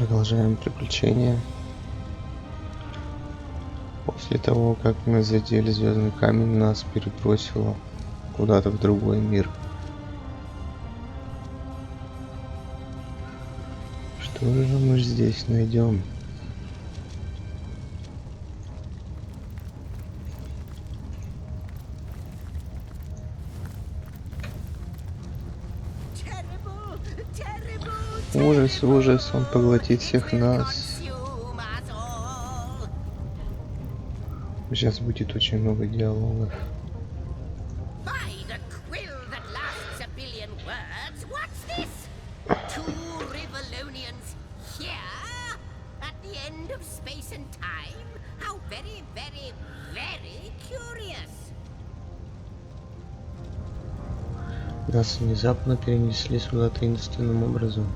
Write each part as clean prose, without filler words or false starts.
Продолжаем приключения. После того, как мы задели звездный камень, нас перебросило куда-то в другой мир. Что же мы здесь найдем? Ужас, ужас, он поглотит всех нас. Сейчас будет очень много диалогов. Нас внезапно перенесли сюда таинственным образом.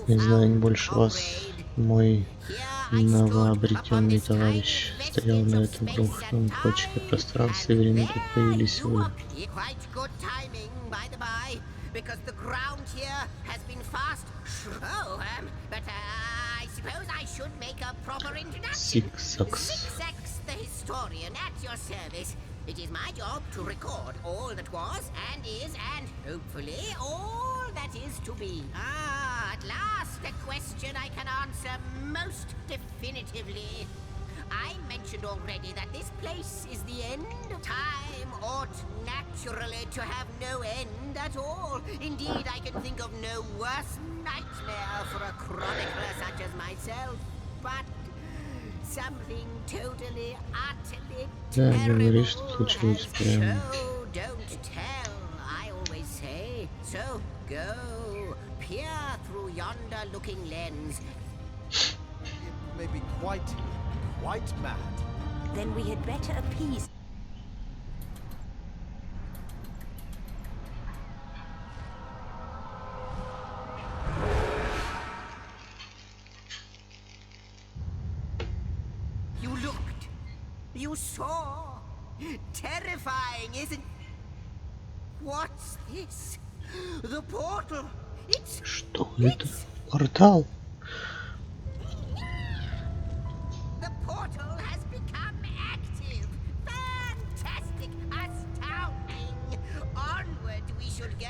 Не знаю не больше вас, мой новообретенный товарищ стоял на этом крохотном кусочке пространства и времени, тут появились вы. Сиксакс. It is my job to record all that was and is and hopefully all that is to be. At last a question I can answer most definitively. I mentioned already that this place is the end. Time ought naturally to have no end at all. Indeed, I can think of no worse nightmare for a chronicler such as myself. But something totally, utterly terrible and so don't tell, I always say. So go, peer through yonder looking lens. It may be quite mad. Then we had better appease. You looked. You saw. Terrifying, isn't? What's this? The portal. It's. Что это? Портал. The portal has become active. Fantastic, astounding. Onward we should go.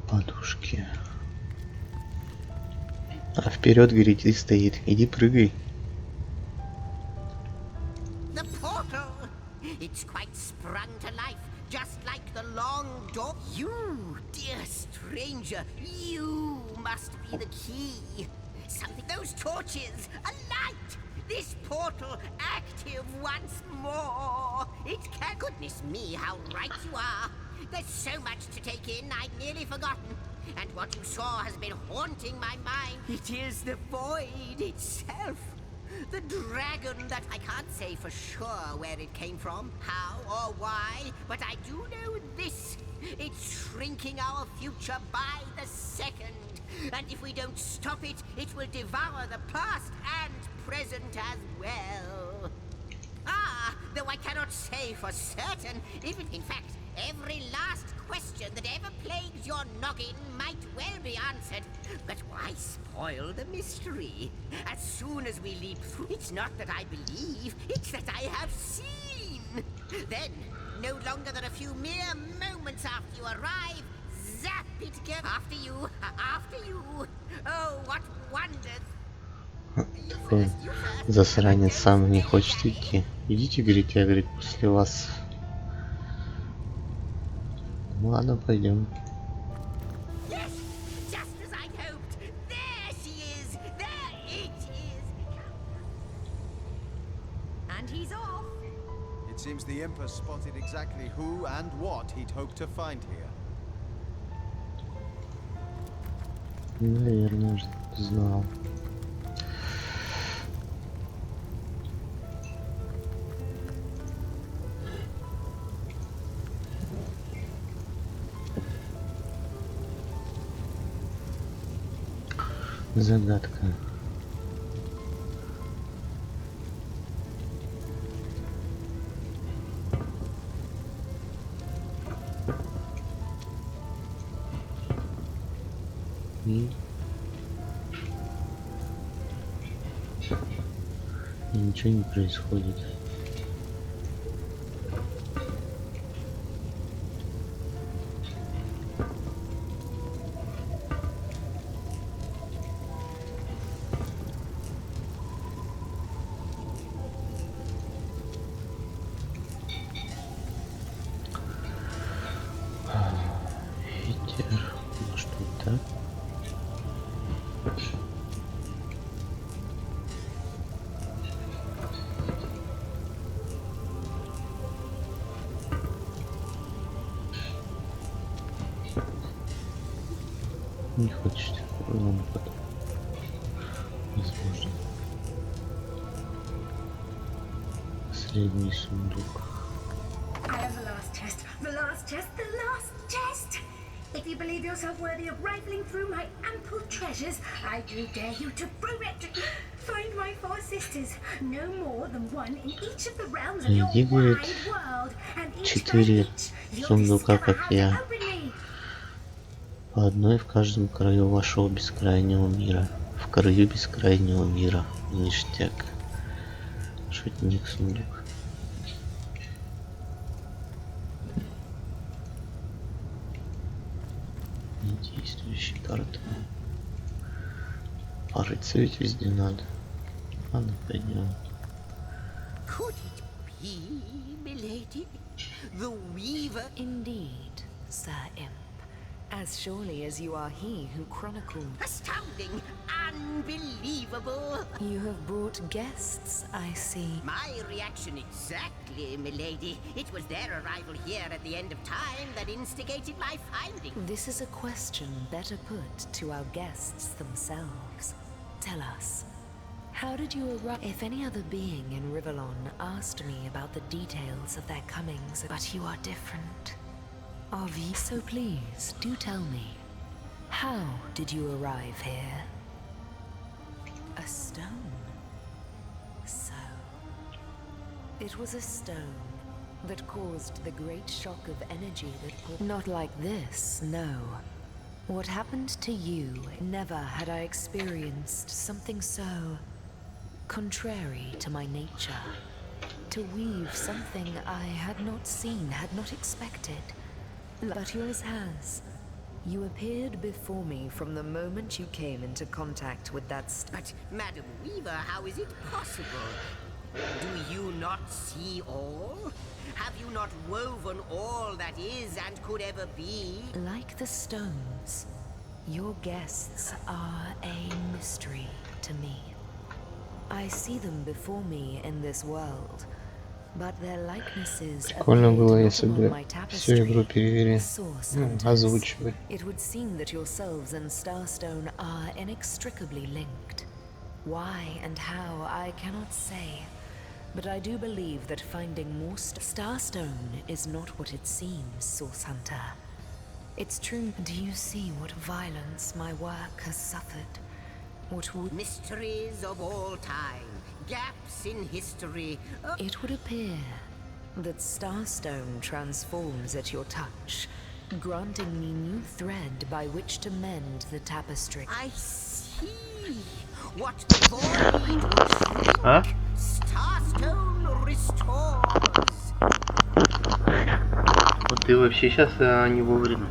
Подушки. А вперед, говорите, стоит. Иди прыгай. The portal. It's quite sprung to life, just like the long door. You, dear stranger, you must be the key. Something. Those torches, a light. This portal active once more. It can. Goodness me, how right you are. There's so much to take in, I'd nearly forgotten. And what you saw has been haunting my mind. It is the void itself. The dragon that I can't say for sure where it came from, how or why, but I do know this. It's shrinking our future by the second. And if we don't stop it, it will devour the past and present as well. Though I cannot say for certain, even in fact, every last question that ever plagues your noggin might well be answered. But why spoil the mystery? As soon as we leap through, it's not that I believe, it's that I have seen. Then, no longer than a few mere moments after you arrive, zap it again. After you. Oh, what wonders. Такой засранец сам не хочет идти. Идите, говорит, я, говорит, после вас. Ну ладно, пойдем. Yes, just as I hoped. There she is. There it is. And he's off. It seems the Emperor spotted exactly who and what he'd hoped to find here. Наверное, знал. Загадка. И ничего не происходит. Ветер. Может вот так? Не хочет. Ладно, потом. Возможно. Последний сундук. I have the last chest, the last chest, the last chest! If you believe yourself worthy of rifling through my ample treasures, I do dare you to prove it! Find my 4 sisters, no more than one in each of the realms of your Иди, говорит, wide world, and each 4 you'll сундука, discover как how to я. open me. По одной в каждом краю вашего бескрайнего мира. В краю бескрайнего мира. Ништяк. Шутник сундук. Действующая карта. Париться ведь везде надо. Ладно, пойдем. Could it be, milady? The weaver? Indeed, Sir Imp. As surely as you are he who chronicled. Astounding! Unbelievable! You have brought guests, I see. My reaction exactly, milady. It was their arrival here at the end of time that instigated my finding. This is a question better put to our guests themselves. Tell us, how did you arrive? If any other being in Rivellon asked me about the details of their comings, but you are different. Of ye, so please, do tell me. How did you arrive here? A stone. So, it was a stone that caused the great shock of energy that... Not like this, no. What happened to you, never had I experienced something so... contrary to my nature. To weave something I had not seen, had not expected. But yours has. You appeared before me from the moment you came into contact with that But, Madam Weaver, how is it possible? Do you not see all? Have you not woven all that is and could ever be? Like the stones, your guests are a mystery to me. I see them before me in this world, but their likenesses Прикольно было, appeared если not бы on my всю игру tapestry. перевели. Source Ну, hunters. озвучивали. It would seem that yourselves and Starstone are inextricably linked. Why and how, I cannot say. But I do believe that finding more Starstone is not what it seems, Source Hunter. It's true. Do you see what violence my work has suffered? What would... Mysteries of all time, gaps in history. It would appear that Starstone transforms at your touch, granting me new thread by which to mend the tapestry. I see. What before me would shrink, А? Starstone restores. Вот ты вообще сейчас не вовремя.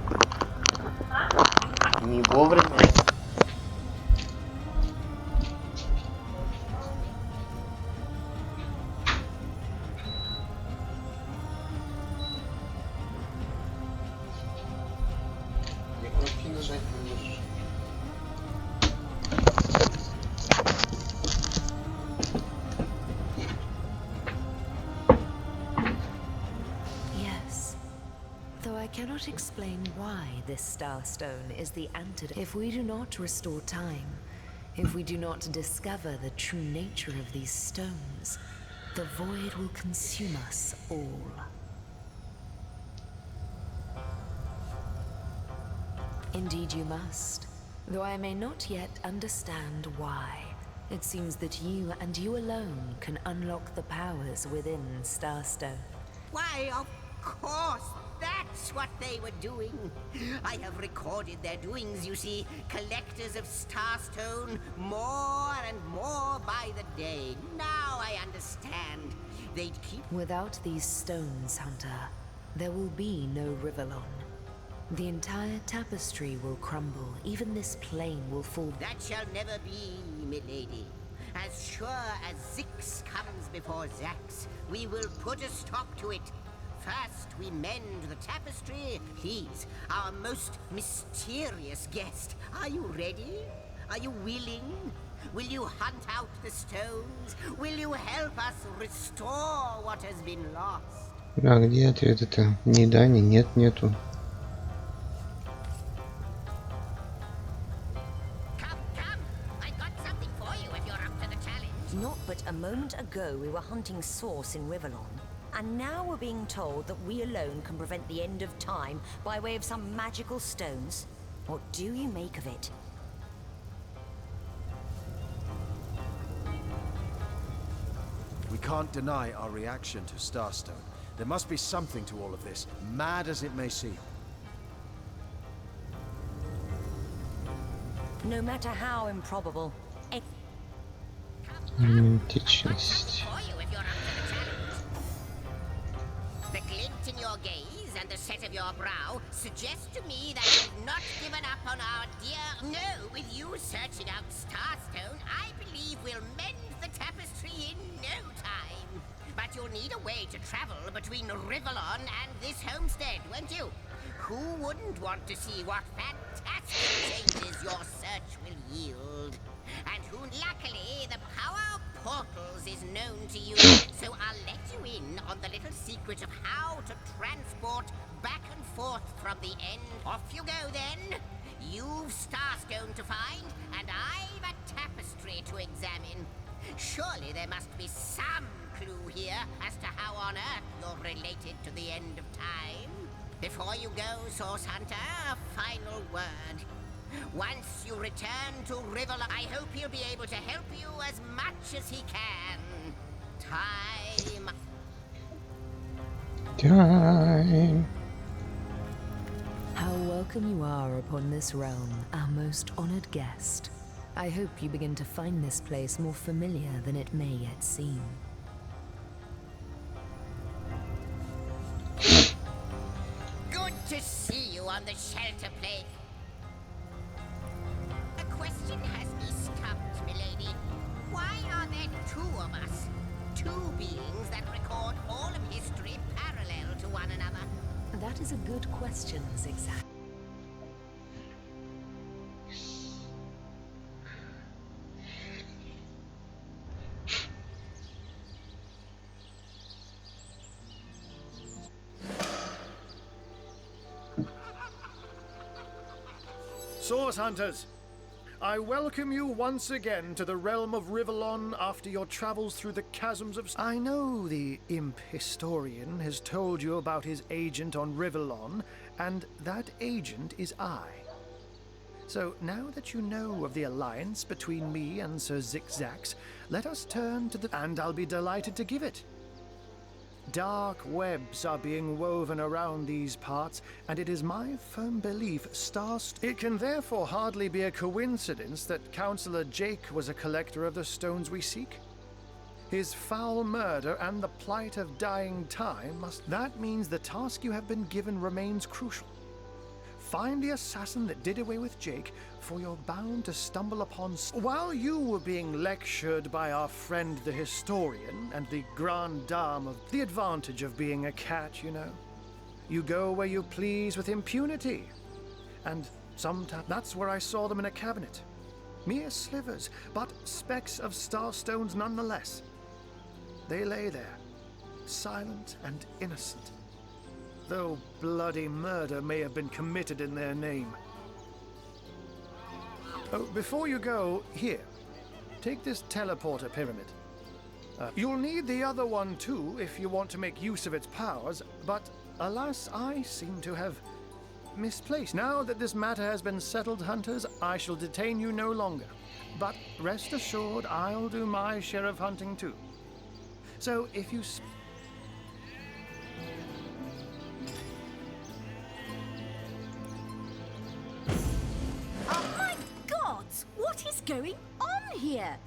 Не вовремя. Я кнопки нажать не можешь. Yes. Though I cannot explain why this Starstone is the antidote. If we do not restore time, if we do not discover the true nature of these stones, the void will consume us all. Indeed you must. Though I may not yet understand why, it seems that you and you alone can unlock the powers within Starstone. Why, of course, that's what they were doing. I have recorded their doings, you see. Collectors of Starstone, more and more by the day. Now I understand. They'd keep... Without these stones, Hunter, there will be no Rivellon. The entire tapestry will crumble, even this plane will fall. That shall never be, milady. As sure as Zix comes before Zax, we will put a stop to it. First, we mend the tapestry. Please, our most mysterious guest. Are you ready? Are you willing? Will you hunt out the stones? Will you help us restore what has been lost? А где ответы-то? Ни да, ни нет, нету. Not but a moment ago we were hunting Source in Rivellon, and now we're being told that we alone can prevent the end of time by way of some magical stones. What do you make of it? We can't deny our reaction to Starstone. There must be something to all of this, mad as it may seem. No matter how improbable, Романтичность. The glint in your gaze and the set of your brow suggest to me that you've not given up on our dear... No, with you searching out Starstone, I believe we'll mend the tapestry in no time. But you'll need a way to travel between Rivellon and this homestead, won't you? Who wouldn't want to see what fantastic changes your search will yield? And who, luckily, the power of portals is known to you, so I'll let you in on the little secret of how to transport back and forth from the end. Off you go, then. You've Starstone to find, and I've a tapestry to examine. Surely there must be some clue here as to how on earth you're related to the end of time. Before you go, Source Hunter, a final word. Once you return to Rivellon, I hope he'll be able to help you as much as he can. Time. Time. How welcome you are upon this realm, our most honored guest. I hope you begin to find this place more familiar than it may yet seem. Good to see you on the shelter plate. A question has me stumped, milady. Why are there two of us? Two beings that record all of history parallel to one another. That is a good question, Zigzag. Source Hunters, I welcome you once again to the realm of Rivellon after your travels through the chasms of... I know the imp historian has told you about his agent on Rivellon, and that agent is I. So now that you know of the alliance between me and Sir Zigzags, let us turn to the... And I'll be delighted to give it. Dark webs are being woven around these parts, and it is my firm belief It can therefore hardly be a coincidence that Councillor Jake was a collector of the stones we seek. His foul murder and the plight of dying time must... That means the task you have been given remains crucial. Find the assassin that did away with Jake, for you're bound to stumble upon... While you were being lectured by our friend the historian and the grande dame of the advantage of being a cat, you know. You go where you please with impunity. And sometimes that's where I saw them in a cabinet. Mere slivers, but specks of starstones nonetheless. They lay there, silent and innocent, though bloody murder may have been committed in their name. Oh, before you go, here, take this teleporter pyramid. You'll need the other one too if you want to make use of its powers, but alas, I seem to have misplaced. Now that this matter has been settled, hunters, I shall detain you no longer. But rest assured, I'll do my share of hunting too. So if you... Oh my gods! What is going on here?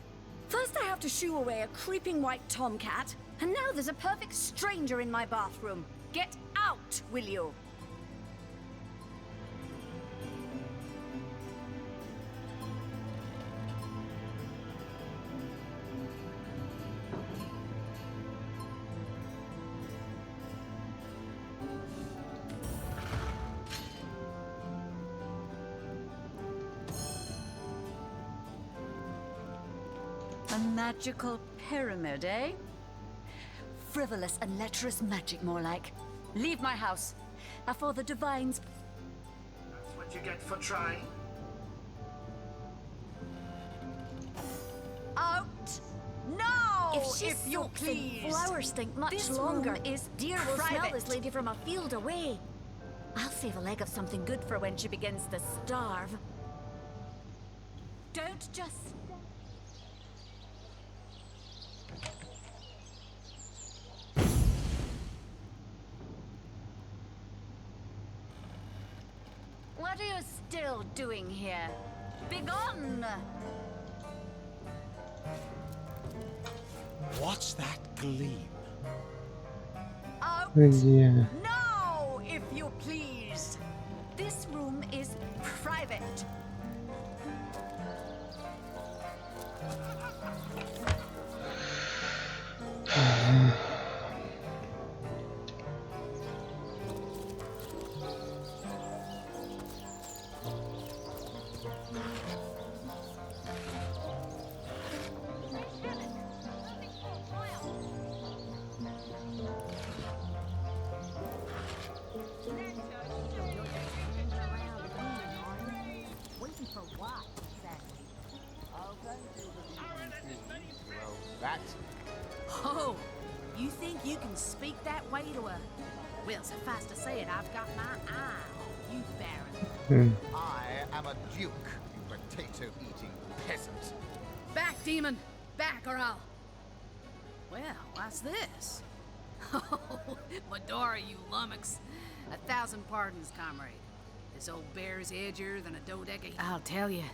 First I have to shoo away a creeping white tomcat, and now there's a perfect stranger in my bathroom. Get out, will you? A magical pyramid, eh? Frivolous and lecherous magic, more like. Leave my house, for the divines. That's what you get for trying. Out! No! If you please. Flowers stink much This longer. room is Dear will smell private. this lady from a field away. I'll save a leg of something good for when she begins to starve. Don't just... What are you still doing here? Begone! What's that gleam? Out! Где? No, if you please. This room is private. Oh, you think you can speak that way to a... Well, suffice to say it, I've got my eye on you, Baron. I am a duke, you potato-eating peasant. Back, demon! Back, or I'll... Well, what's this? Oh, Medora, you lummox. 1,000 pardons, comrade. This old bear's edgier than a dodeca. I'll tell you,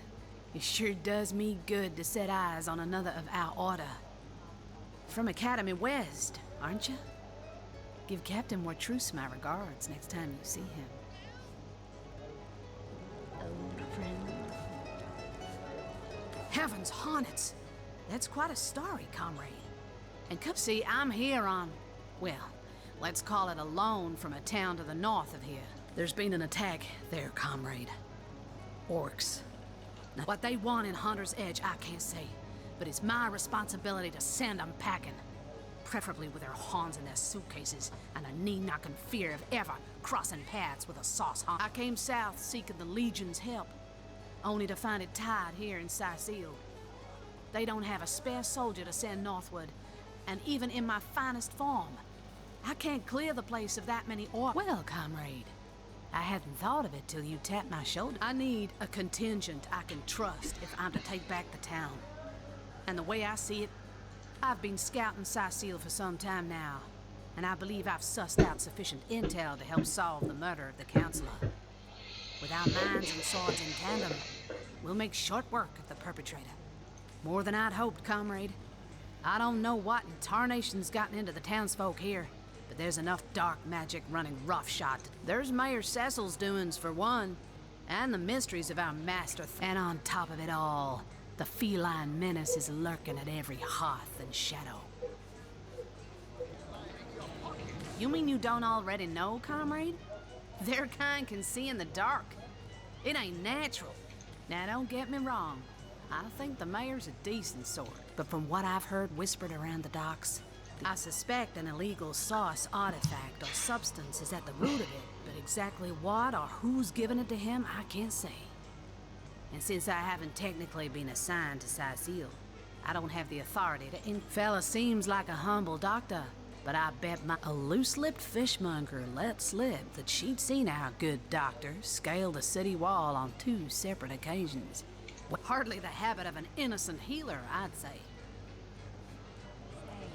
it sure does me good to set eyes on another of our order. From Academy West, aren't you? Give Captain Wartruce my regards next time you see him. Old friend. Heavens haunted! That's quite a story, comrade. And come see, I'm here on, well, let's call it a loan from a town to the north of here. There's been an attack there, comrade. Orcs. Now, what they want in Hunter's Edge, I can't say, but it's my responsibility to send them packing. Preferably with their horns in their suitcases and a knee-knocking fear of ever crossing paths with a sauce hunt. I came south seeking the Legion's help, only to find it tied here in Sicil. They don't have a spare soldier to send northward, and even in my finest form, I can't clear the place of that many orcs. Well, comrade, I hadn't thought of it till you tapped my shoulder. I need a contingent I can trust if I'm to take back the town. And the way I see it, I've been scouting Sicil for some time now, and I believe I've sussed out sufficient intel to help solve the murder of the Counselor. With our minds and swords in tandem, we'll make short work of the perpetrator. More than I'd hoped, comrade. I don't know what in tarnation's gotten into the townsfolk here, but there's enough dark magic running roughshod. There's Mayor Cecil's doings for one, and the mysteries of our master. And on top of it all, the feline menace is lurking at every hearth and shadow. You mean you don't already know, comrade? Their kind can see in the dark. It ain't natural. Now, don't get me wrong. I think the mayor's a decent sort. But from what I've heard whispered around the docks, I suspect an illegal sauce artifact or substance is at the root of it. But exactly what or who's given it to him, I can't say. And since I haven't technically been assigned to Sicil, I don't have the authority to Fella seems like a humble doctor, but I bet a loose-lipped fishmonger let slip that she'd seen our good doctor scale the city wall on 2 separate occasions. Hardly the habit of an innocent healer, I'd say.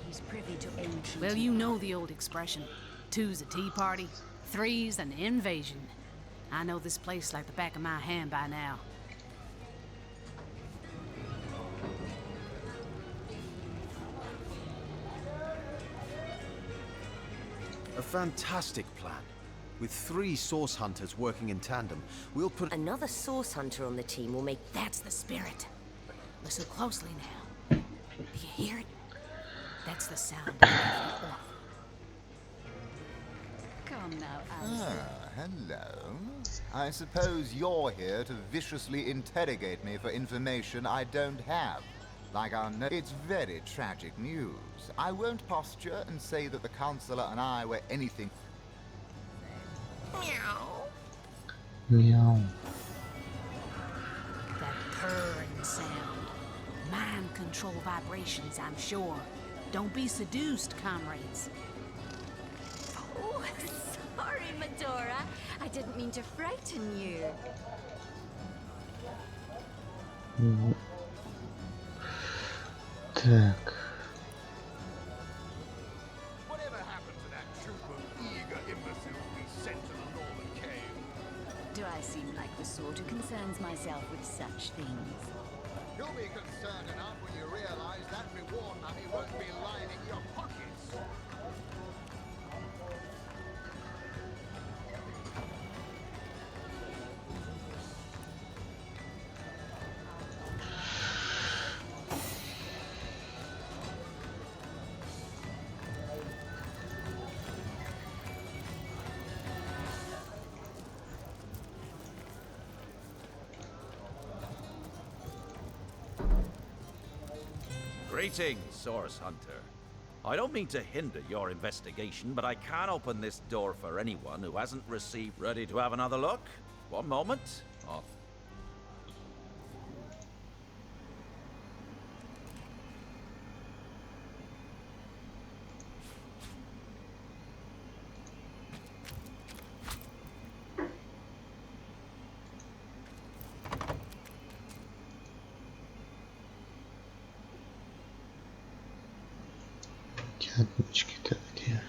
He's privy to ancient... Well, you know the old expression. 2's a tea party, 3's an invasion. I know this place like the back of my hand by now. A fantastic plan. With 3 source hunters working in tandem, we'll put... Another source hunter on the team will make... That's the spirit. Listen closely now. Do you hear it? That's the sound of the off. Come now, Alice. Ah, hello. I suppose you're here to viciously interrogate me for information I don't have. Like our It's very tragic news. I won't posture and say that the counselor and I were anything... Meow. That purring sound. Mind control vibrations, I'm sure. Don't be seduced, comrades. Oh, sorry, Medora. I didn't mean to frighten you. Так. Whatever happened to that troop of eager imbeciles we sent to the northern cave? Do I seem like the sort who concerns myself with such things? You'll be concerned enough when you realize that reward money won't be lining your pockets. Greetings, Source Hunter. I don't mean to hinder your investigation, but I can't open this door for anyone who hasn't received... Ready to have another look? One moment. Oh. Отмычки-то где?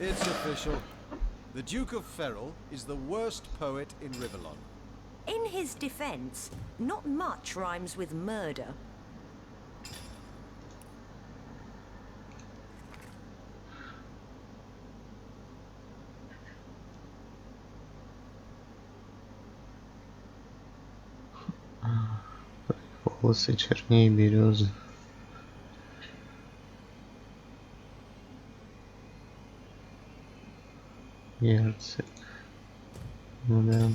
It's official. The Duke of Ferrell is the worst poet in Rivellon. In his defense, not much rhymes with murder. Волосы чернее березы. Герцог. Ну да.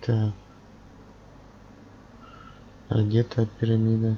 Так. А где-то пирамида.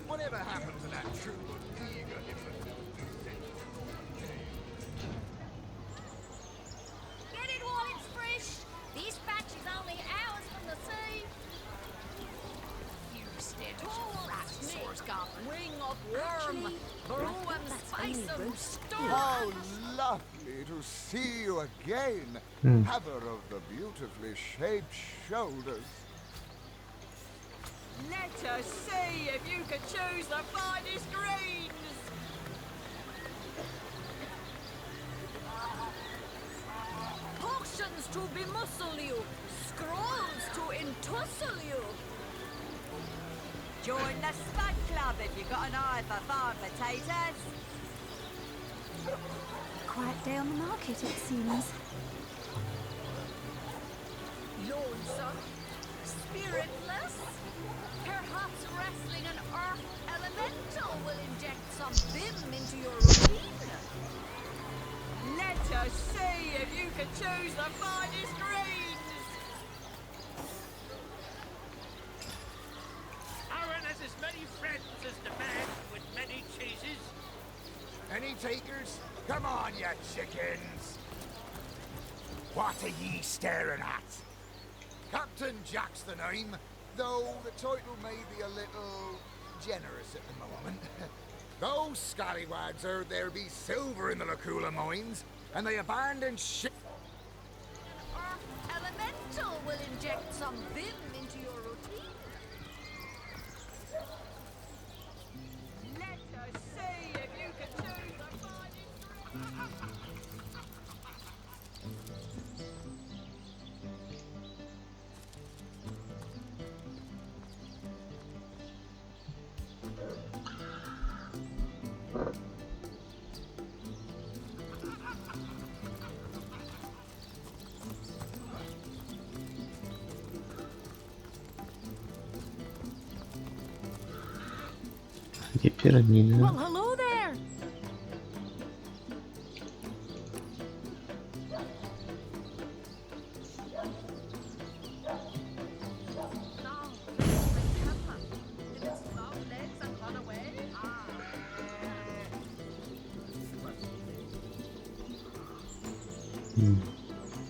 Whatever happened to that troop of eager Get it while it's fresh. This batch is only hours from the sea. You stand Tall source snake, goblin. wing of worm, brew and spice and storm. How lovely to see you again, haver of the beautifully shaped shoulders. Let us see if you can choose the finest greens. Potions to bemuscle you, scrolls to entussle you. Join the Spud Club if you've got an eye for farm potatoes. Quiet day on the market, it seems. Lonesome, spiritless, perhaps wrestling an earth elemental will inject some vim into your routine. Let us see if you can choose the finest greens. Aaron has as many friends as the man with many cheeses. Any takers? Come on, you chickens! What are ye staring at? Captain Jack's the name, though the title may be a little generous at the moment. Those scallywags heard there be silver in the Lacula mines, and they abandoned ship. An earth elemental will inject some vim into your routine. Let us see if you can choose the finest greens. Где пирамида? Well, hello there.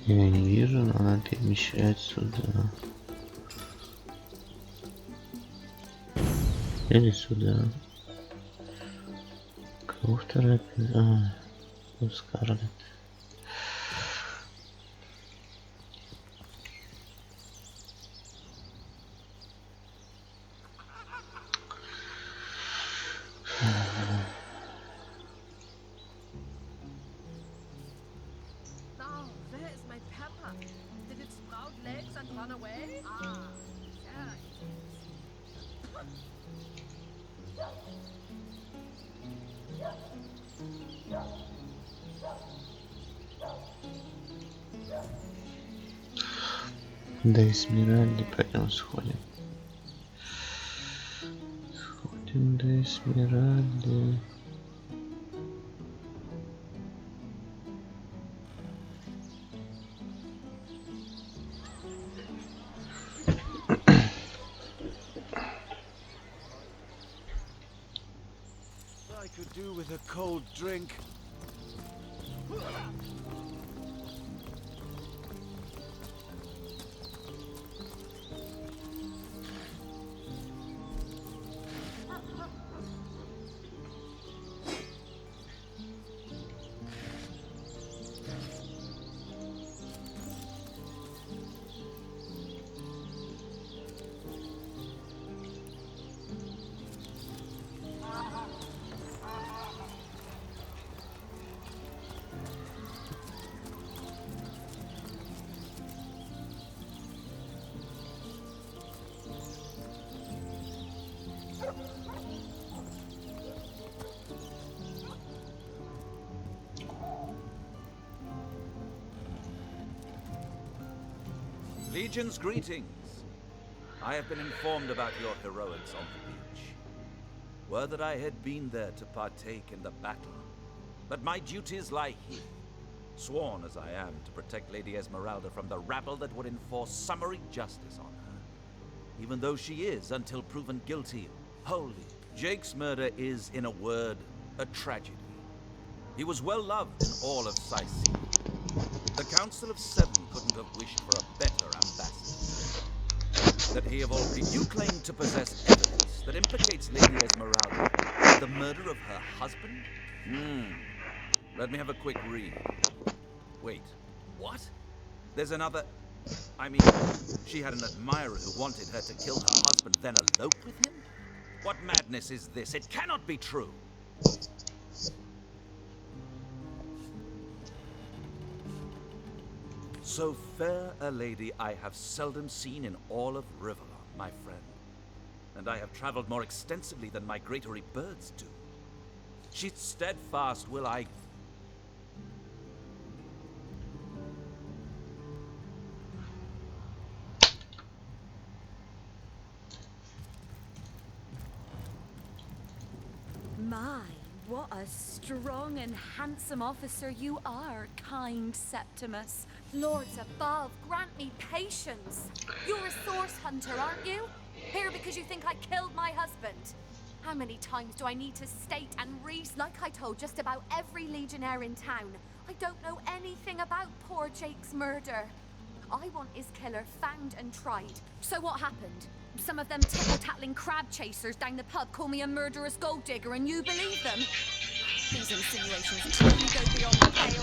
Я не вижу, но она перемещается сюда. Или сюда. Кого вторая? Ну, Скарлетт. Now, where is my pepper? Did it sprout legs and run away? Ah, there it is. До Эсмеральды пойдем сходим. Сходим до Эсмеральды. I could do with a cold drink. Legion's greetings. I have been informed about your heroics on the beach. Were that I had been there to partake in the battle. But my duties lie here, sworn as I am to protect Lady Esmeralda from the rabble that would enforce summary justice on her. Even though she is, until proven guilty, holy. Jake's murder is, in a word, a tragedy. He was well loved in all of Sicily. The Council of Seven couldn't have wished for a better ambassador. That he of all people, you claim to possess evidence that implicates Lady Esmeralda in the murder of her husband? Let me have a quick read. Wait, what? There's another... I mean, she had an admirer who wanted her to kill her husband, then elope with him? What madness is this? It cannot be true! So fair a lady I have seldom seen in all of Rivellon, my friend. And I have traveled more extensively than migratory birds do. She's steadfast will I... My, what a strong and handsome officer you are, kind Septimus. Lords above, grant me patience. You're a source hunter, aren't you? Here because you think I killed my husband. How many times do I need to state and like I told just about every legionnaire in town? I don't know anything about poor Jake's murder. I want his killer found and tried. So what happened? Some of them tittle-tattling crab chasers down the pub call me a murderous gold digger and you believe them? These insinuations totally go beyond the pale.